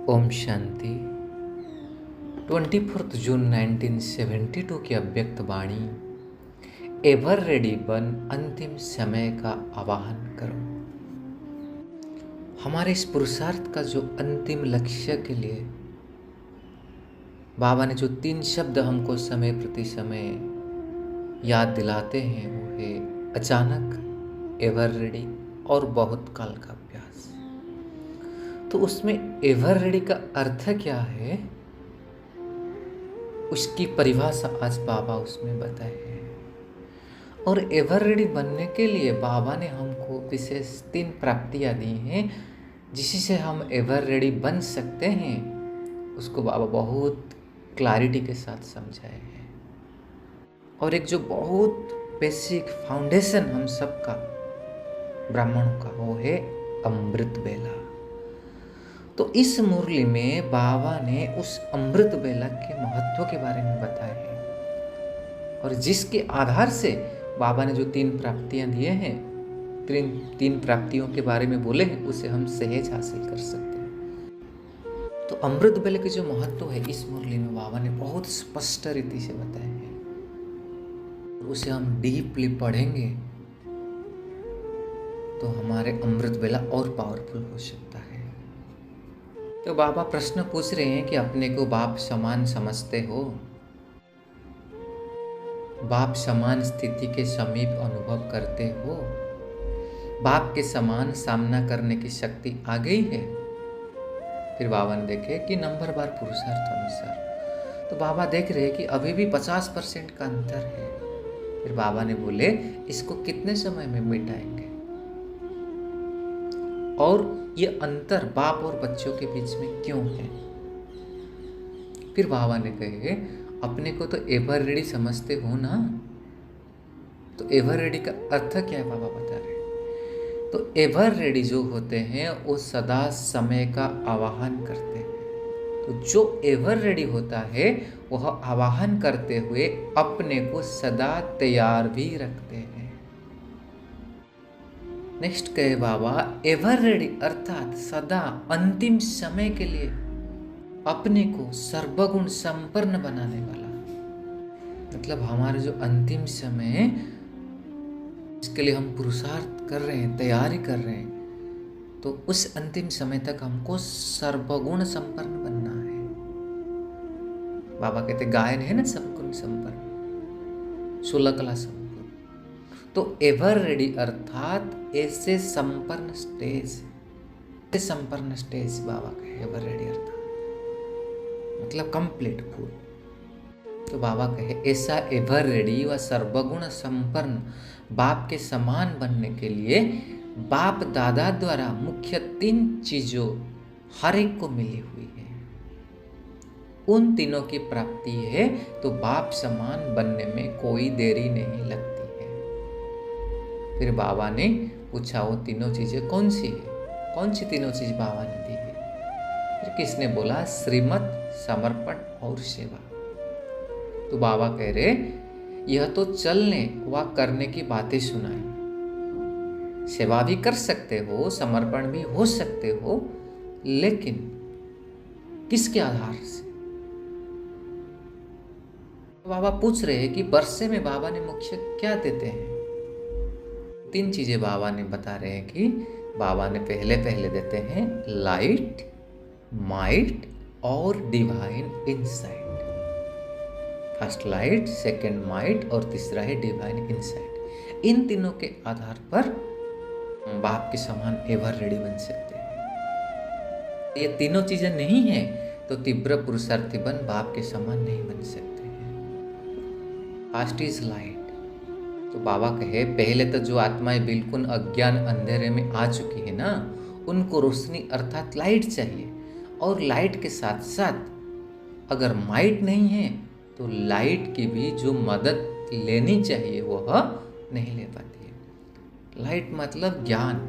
ओम शांति। 24 जून 1972 की अव्यक्त वाणी। Ever ready बन, अंतिम समय का आवाहन करो। हमारे इस पुरुषार्थ का जो अंतिम लक्ष्य के लिए बाबा ने जो 3 शब्द हमको समय प्रति समय याद दिलाते हैं वो है अचानक, एवर रेडी और बहुत काल का अभ्यास। तो उसमें एवर रेडी का अर्थ क्या है, उसकी परिभाषा आज बाबा उसमें बताए हैं। और एवर रेडी बनने के लिए बाबा ने हमको विशेष 3 प्राप्तियां दी हैं, जिससे हम एवर रेडी बन सकते हैं। उसको बाबा बहुत क्लैरिटी के साथ समझाए हैं। और एक जो बहुत बेसिक फाउंडेशन हम सबका ब्राह्मणों का वो है अमृत बेला। तो इस मुरली में बाबा ने उस अमृत बेला के महत्व के बारे में बताया है, और जिसके आधार से बाबा ने जो 3 प्राप्तियां दिए हैं, 3 प्राप्तियों के बारे में बोले हैं, उसे हम सहज हासिल कर सकते हैं। तो अमृत बेले के जो महत्व है इस मुरली में बाबा ने बहुत स्पष्ट रीति से बताया है। उसे हम डीपली पढ़ेंगे तो हमारे अमृत बेला और पावरफुल हो सकता है। तो बाबा प्रश्न पूछ रहे हैं कि अपने को बाप समान समझते हो? बाप समान स्थिति के समीप अनुभव करते हो? बाप के समान सामना करने की शक्ति आ गई है? फिर बाबा ने देखे कि नंबर बार पुरुषार्थ अनुसार। तो बाबा देख रहे हैं कि अभी भी 50% का अंतर है। फिर बाबा ने बोले इसको कितने समय में मिटाएंगे? और ये अंतर बाप और बच्चों के बीच में क्यों है? फिर बाबा ने कहे अपने को तो एवर रेडी समझते हो ना? तो एवर रेडी का अर्थ क्या है बाबा बता रहे। तो एवर रेडी जो होते हैं वो सदा समय का आवाहन करते हैं। तो जो एवर रेडी होता है वह आवाहन करते हुए अपने को सदा तैयार भी रखते हैं। नेक्स्ट कहे बाबा एवर रेडी अर्थात सदा अंतिम समय के लिए अपने को सर्वगुण संपन्न बनाने वाला। मतलब हमारे जो अंतिम समय है इसके लिए हम पुरुषार्थ कर रहे हैं, तैयारी कर रहे हैं, तो उस अंतिम समय तक हमको सर्वगुण संपन्न बनना है। बाबा कहते गायन है ना, सर्वगुण संपन्न, 16 कला संपन्न। तो एवर रेडी अर्थात ऐसे संपन्न स्टेज, संपन्न स्टेज बाबा का एवर रेडी अर्थात मतलब कंप्लीट फूल। तो बाबा कहे ऐसा एवर रेडी व सर्वगुण संपन्न बाप के समान बनने के लिए बाप दादा द्वारा मुख्य 3 चीजों हर एक को मिली हुई है। उन तीनों की प्राप्ति है तो बाप समान बनने में कोई देरी नहीं लगती है। फिर बाबा ने पूछा वो तीनों चीजें कौन सी है? कौन सी तीनों चीज बाबा ने दी है? फिर किसने बोला? श्रीमत, समर्पण और सेवा। तो बाबा कह रहे यह तो चलने व करने की बातें सुनाई। सेवा भी कर सकते हो, समर्पण भी हो सकते हो, लेकिन किसके आधार से? बाबा पूछ रहे हैं कि वर्षे में बाबा ने मुख्य क्या देते हैं? 3 चीजें बाबा ने बता रहे हैं कि बाबा ने पहले देते हैं लाइट, माइट और divine insight. First light, second might और तीसरा है डिवाइन इनसाइट। इन तीनों के आधार पर बाप के समान एवर रेडी बन सकते हैं। ये तीनों चीजें नहीं है तो तीव्र पुरुषार्थी बन बाप के समान नहीं बन सकते हैं। First is light. तो बाबा कहे पहले तो जो आत्माएं बिल्कुल अज्ञान अंधेरे में आ चुकी है ना, उनको रोशनी अर्थात लाइट चाहिए। और लाइट के साथ साथ अगर माइट नहीं है तो लाइट की भी जो मदद लेनी चाहिए वह नहीं ले पाती है। लाइट मतलब ज्ञान,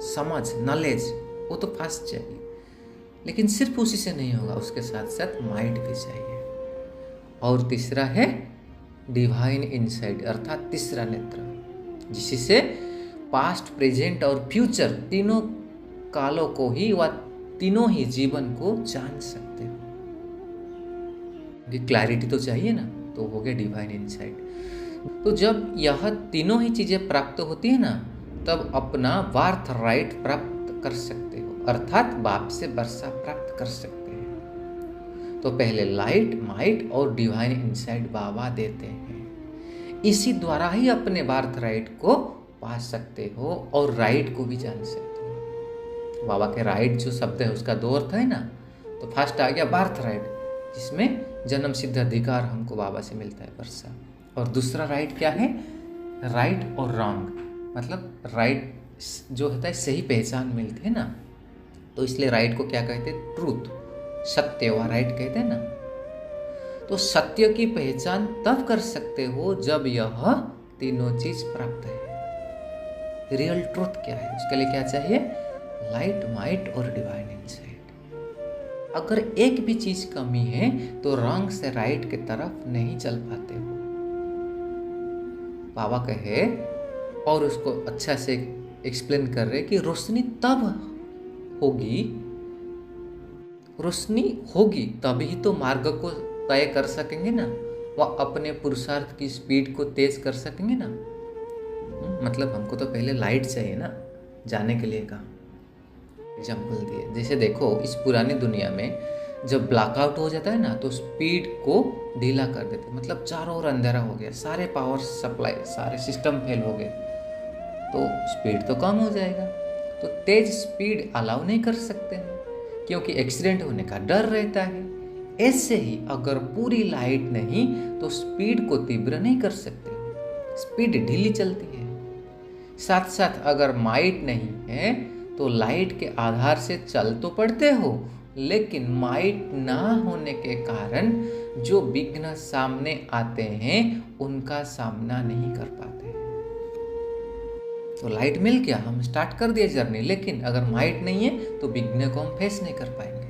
समझ, नॉलेज, वो तो फास्ट चाहिए, लेकिन सिर्फ उसी से नहीं होगा, उसके साथ साथ माइट भी चाहिए। और तीसरा है डिवाइन इनसाइट अर्थात तीसरा नेत्र, जिससे पास्ट, प्रेजेंट और फ्यूचर तीनों कालों को ही वह तीनों ही जीवन को जान सकते हो। ये क्लैरिटी तो चाहिए ना, तो हो गया डिवाइन इनसाइट। तो जब यह तीनों ही चीजें प्राप्त होती है ना, तब अपना वार्थ राइट प्राप्त कर सकते हो, अर्थात बाप से वर्षा प्राप्त कर सकते हैं। तो पहले लाइट, माइट और डिवाइन इनसाइट बाबा देते हैं। इसी द्वारा ही अपने वार्थ राइट को पा सकते हो और राइट को भी जान सकते हो। बाबा के राइट जो शब्द है उसका दो अर्थ है ना, तो फर्स्ट आ गया बार्थ राइट, जिसमें जन्म सिद्ध अधिकार हमको बाबा से मिलता है वर्षा। और दूसरा राइट क्या है? राइट और रॉन्ग, मतलब राइट जो होता है सही पहचान मिलती है ना, तो इसलिए राइट को क्या कहते हैं? ट्रूथ, सत्य व राइट कहते हैं ना। तो सत्य की पहचान तब कर सकते हो जब यह तीनों चीज प्राप्त है। रियल ट्रूथ क्या है? उसके लिए क्या चाहिए? लाइट, माइट और डिवाइन इनसाइट। अगर एक भी चीज कमी है तो रॉन्ग से राइट की तरफ नहीं चल पाते हो। बाबा कहे और उसको अच्छा से एक्सप्लेन कर रहे कि रोशनी तब होगी, रोशनी होगी तभी तो मार्ग को तय कर सकेंगे ना, वह अपने पुरुषार्थ की स्पीड को तेज कर सकेंगे ना। मतलब हमको तो पहले लाइट चाहिए ना जाने के लिए। कहा एग्जाम्पल दिए, जैसे देखो इस पुरानी दुनिया में जब ब्लैकआउट हो जाता है ना, तो स्पीड को ढीला कर देते, मतलब चारों ओर अंधेरा हो गया, सारे पावर सप्लाई, सारे सिस्टम फेल हो गए, तो स्पीड तो कम हो जाएगा। तो तेज स्पीड अलाउ नहीं कर सकते हैं क्योंकि एक्सीडेंट होने का डर रहता है। ऐसे ही अगर पूरी लाइट नहीं तो स्पीड को तीव्र नहीं कर सकते, स्पीड ढीली चलती है। साथ साथ अगर माइट नहीं है तो लाइट के आधार से चल तो पड़ते हो, लेकिन माइट ना होने के कारण जो विघ्न सामने आते हैं उनका सामना नहीं कर पाते। तो लाइट मिल गया, हम स्टार्ट कर दिए जर्नी, लेकिन अगर माइट नहीं है तो विघ्न को हम फेस नहीं कर पाएंगे,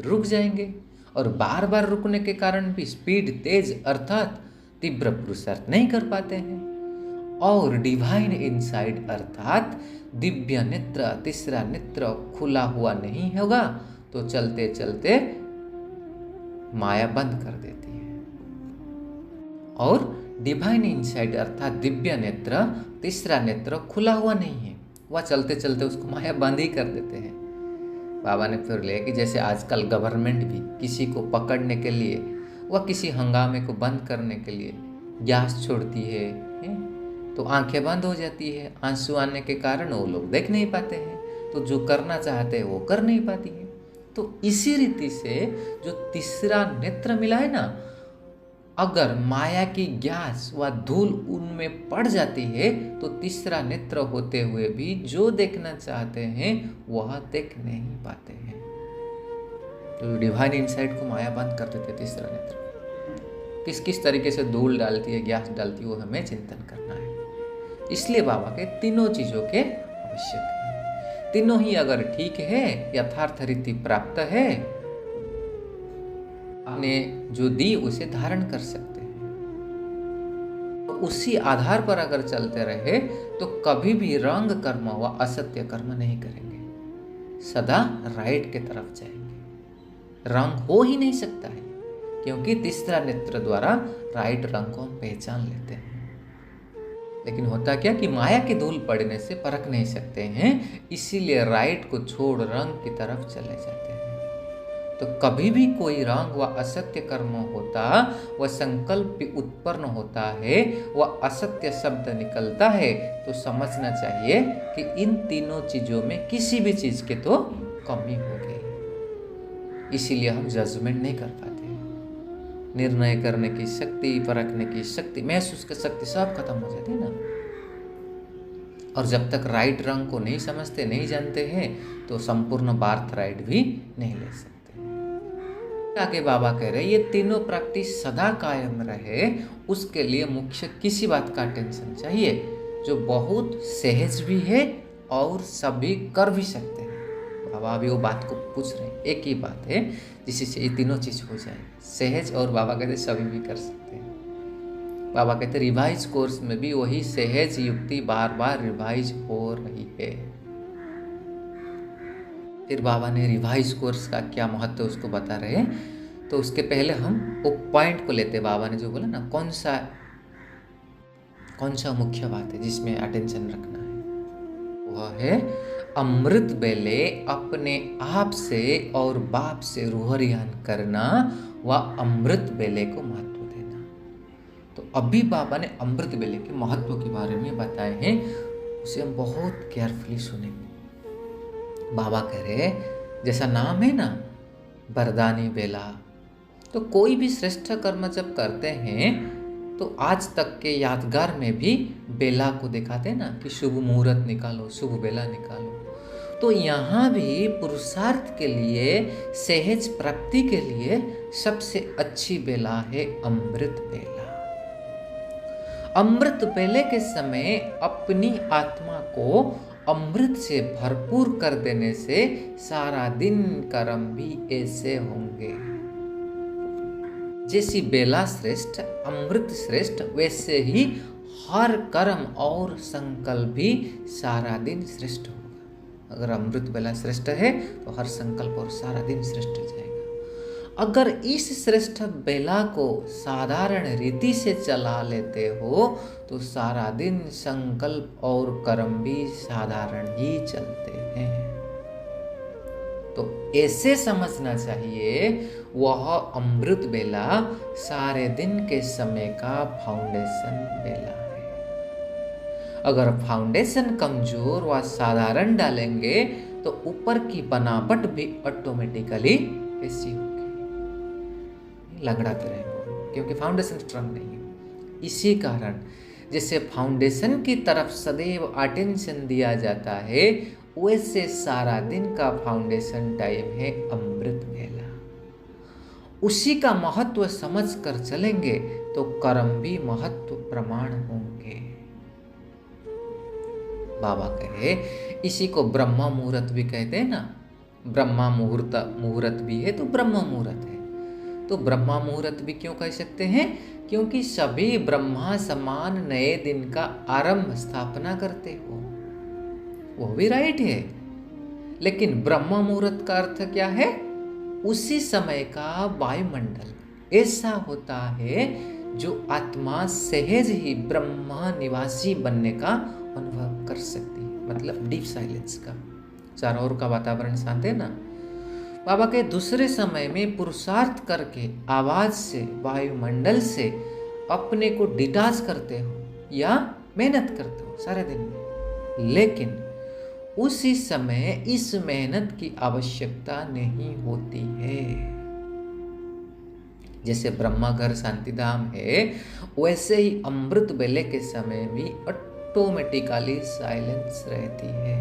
रुक जाएंगे। और बार बार रुकने के कारण भी स्पीड तेज अर्थात तीव्र पुरुषार्थ नहीं कर पाते हैं। और डिवाइन इनसाइट अर्थात दिव्य नेत्र, तीसरा नेत्र खुला हुआ नहीं होगा तो चलते चलते माया बंद कर देती है। और डिवाइन इनसाइट अर्थात दिव्य नेत्र, तीसरा नेत्र खुला हुआ नहीं है, वह चलते चलते उसको माया बंद ही कर देते हैं। बाबा ने फिर लिया कि जैसे आजकल गवर्नमेंट भी किसी को पकड़ने के लिए वह किसी हंगामे को बंद करने के लिए गैस छोड़ती है, तो आंखें बंद हो जाती है, आंसू आने के कारण वो लोग देख नहीं पाते हैं, तो जो करना चाहते हैं वो कर नहीं पाती है। तो इसी रीति से जो तीसरा नेत्र मिला है ना, अगर माया की गैस व धूल उनमें पड़ जाती है तो तीसरा नेत्र होते हुए भी जो देखना चाहते हैं वह देख नहीं पाते हैं। तो डिवाइन इनसाइट को माया बंद कर देते तीसरा नेत्र। किस किस तरीके से धूल डालती है, गैस डालती है, वो हमें चिंतन करना है। इसलिए बाबा के तीनों चीजों के आवश्यक है। तीनों ही अगर ठीक है, यथार्थ रीति प्राप्त है, आपने जो दी उसे धारण कर सकते हैं। तो उसी आधार पर अगर चलते रहे तो कभी भी रंग कर्म व असत्य कर्म नहीं करेंगे, सदा राइट की तरफ जाएंगे। रंग हो ही नहीं सकता है क्योंकि तीसरा नेत्र द्वारा राइट रंग को हम पहचान लेते हैं। लेकिन होता क्या कि माया की धूल पड़ने से परख नहीं सकते हैं, इसीलिए राइट को छोड़ रंग की तरफ चले जाते हैं। तो कभी भी कोई रंग व असत्य कर्म होता, वह संकल्प भी उत्पन्न होता है, वह असत्य शब्द निकलता है, तो समझना चाहिए कि इन तीनों चीजों में किसी भी चीज के तो कमी हो गई। इसीलिए हम जजमेंट नहीं कर पाते, निर्णय करने की शक्ति, परखने की शक्ति, महसूस की शक्ति सब खत्म हो जाती है ना। और जब तक राइट रंग को नहीं समझते, नहीं जानते हैं, तो संपूर्ण बार्थ राइट भी नहीं ले सकते। आगे बाबा कह रहे ये तीनों प्राप्ति सदा कायम रहे, उसके लिए मुख्य किसी बात का टेंशन चाहिए जो बहुत सहज भी है और सभी कर भी सकते हैं। बाबा अभी वो बात को पूछ रहे हैं, एक ही बात है जिससे ये तीनों चीज हो जाए, सहज, और बाबा कहते सभी भी कर सकते हैं। बाबा कहते रिवाइज कोर्स में भी वही सहज युक्ति बार बार रिवाइज हो रही है। फिर बाबा ने रिवाइज कोर्स का क्या महत्व उसको बता रहे हैं। तो उसके पहले हम वो पॉइंट को लेते, बाबा ने जो बोला ना, कौन सा मुख्य बात है जिसमें अटेंशन रखना है, वह है अमृत बेले अपने आप से और बाप से रूहरियान करना व अमृत बेले को महत्व देना। तो अभी बाबा ने अमृत बेले के महत्व के बारे में बताए हैं, उसे हम बहुत केयरफुली सुनेंगे। बाबा कह रहे जैसा नाम है ना, वरदानी बेला, तो कोई भी श्रेष्ठ कर्म जब करते हैं तो आज तक के यादगार में भी बेला को दिखाते हैं ना कि शुभ मुहूर्त निकालो, शुभ बेला निकालो। तो यहाँ भी पुरुषार्थ के लिए, सहज प्राप्ति के लिए सबसे अच्छी बेला है अमृत बेला। अमृत बेले के समय अपनी आत्मा को अमृत से भरपूर कर देने से सारा दिन कर्म भी ऐसे होंगे। जैसी बेला श्रेष्ठ, अमृत श्रेष्ठ, वैसे ही हर कर्म और संकल्प भी सारा दिन श्रेष्ठ होगा। अगर अमृत बेला श्रेष्ठ है तो हर संकल्प और सारा दिन श्रेष्ठ हो जाएगा। अगर इस श्रेष्ठ बेला को साधारण रीति से चला लेते हो तो सारा दिन संकल्प और कर्म भी साधारण ही चलते हैं। तो ऐसे समझना चाहिए वह अमृत बेला सारे दिन के समय का फाउंडेशन बेला है। अगर फाउंडेशन कमजोर व साधारण डालेंगे तो ऊपर की बनावट भी ऑटोमेटिकली ऐसी होगी, लंगड़ाते रहेंगे, क्योंकि फाउंडेशन स्ट्रांग नहीं है। इसी कारण जैसे फाउंडेशन की तरफ सदैव अटेंशन दिया जाता है, वैसे सारा दिन का फाउंडेशन टाइम है अमृत बेला। उसी का महत्व समझ कर चलेंगे तो कर्म भी महत्व प्रमाण होंगे। बाबा कहे इसी को ब्रह्मा मुहूर्त भी कहते हैं ना। ब्रह्मा मुहूर्त भी है तो ब्रह्मा मुहूर्त है। तो ब्रह्मा मुहूर्त भी क्यों कह सकते हैं? क्योंकि सभी ब्रह्मा समान नए दिन का आरंभ स्थापना करते हो, वो भी राइट है। लेकिन ब्रह्मा मुहूर्त का अर्थ क्या है? उसी समय का वायुमंडल ऐसा होता है जो आत्मा सहज ही ब्रह्मा निवासी बनने का अनुभव कर सकती है, मतलब डीप साइलेंस का, चारों ओर का वातावरण शांत है ना। बाबा के दूसरे समय में पुरुषार्थ करके आवाज से, वायुमंडल से अपने को डिटाच करते हो या मेहनत करते हो सारे दिन में, लेकिन उसी समय इस मेहनत की आवश्यकता नहीं होती है। जैसे ब्रह्मा घर शांतिधाम है, वैसे ही अमृत बेले के समय भी ऑटोमेटिकली साइलेंस रहती है।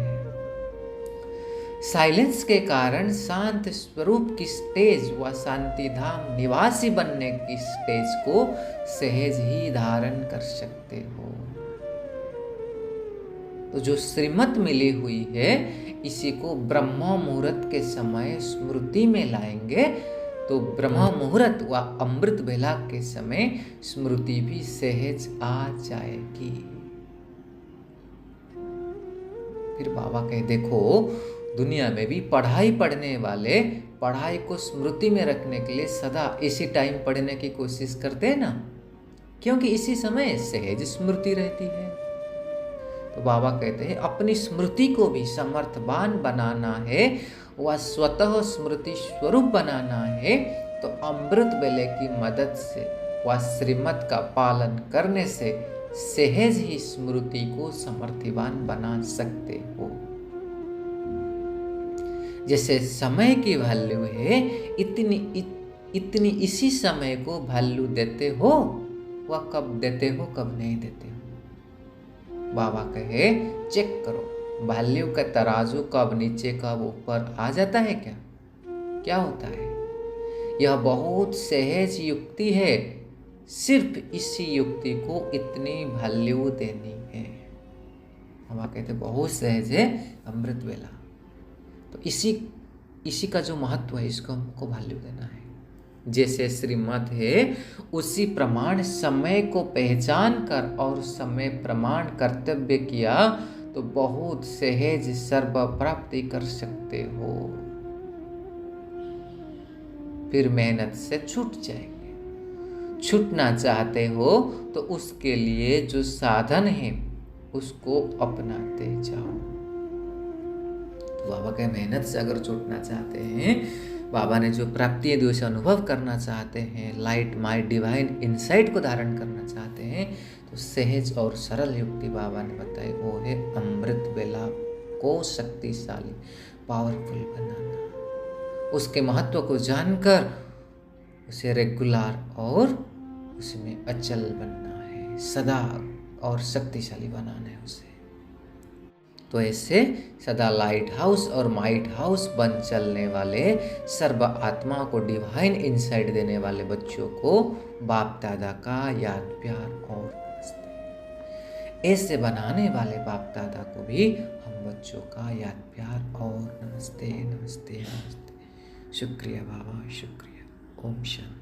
साइलेंस के कारण शांत स्वरूप की स्टेज व शांतिधाम निवासी बनने की स्टेज को सहज ही धारण कर सकते हो। तो जो श्रीमत मिली हुई है, इसी को ब्रह्मा मुहूर्त के समय स्मृति में लाएंगे तो ब्रह्मा मुहूर्त व अमृत बेला के समय स्मृति भी सहज आ जाएगी। फिर बाबा कहे देखो, दुनिया में भी पढ़ाई पढ़ने वाले पढ़ाई को स्मृति में रखने के लिए सदा इसी टाइम पढ़ने की कोशिश करते हैं ना, क्योंकि इसी समय सहज स्मृति रहती है। तो बाबा कहते हैं अपनी स्मृति को भी समर्थवान बनाना है व स्वतः स्मृति स्वरूप बनाना है, तो अमृत बेले की मदद से व श्रीमत का पालन करने से सहज ही स्मृति को समर्थवान बना सकते हो। जैसे समय की वैल्यू है, इतनी इसी समय को वैल्यू देते हो, वह कब देते हो कब नहीं देते हो। बाबा कहे चेक करो, वैल्यू का तराजू कब नीचे कब ऊपर आ जाता है क्या होता है? यह बहुत सहज युक्ति है, सिर्फ इसी युक्ति को इतनी वैल्यू देनी है। बाबा कहते बहुत सहज है अमृत बेला, तो इसी का जो महत्व है इसको हमको वैल्यू देना है। जैसे श्रीमत है, उसी प्रमाण समय को पहचान कर और समय प्रमाण कर्तव्य किया तो बहुत सहज सर्व प्राप्ति कर सकते हो। फिर मेहनत से छूट जाएंगे। छूटना चाहते हो तो उसके लिए जो साधन है उसको अपनाते जाओ। तो बाबा के मेहनत से अगर छूटना चाहते हैं, बाबा ने जो प्राप्ति है जो उसे अनुभव करना चाहते हैं, लाइट माइट डिवाइन इनसाइट को धारण करना चाहते हैं, तो सहज और सरल युक्ति बाबा ने बताई, वो है अमृत बेला को शक्तिशाली पावरफुल बनाना। उसके महत्व को जानकर उसे रेगुलर और उसमें अचल बनना है, सदा और शक्तिशाली बनाना है उसे। तो ऐसे सदा लाइट हाउस और माइट हाउस बन चलने वाले सर्व आत्मा को डिवाइन इंसाइट देने वाले बच्चों को बाप दादा का याद प्यार और नमस्ते। ऐसे बनाने वाले बाप दादा को भी हम बच्चों का याद प्यार और नमस्ते नमस्ते नमस्ते। शुक्रिया बाबा, शुक्रिया। ओम शांति।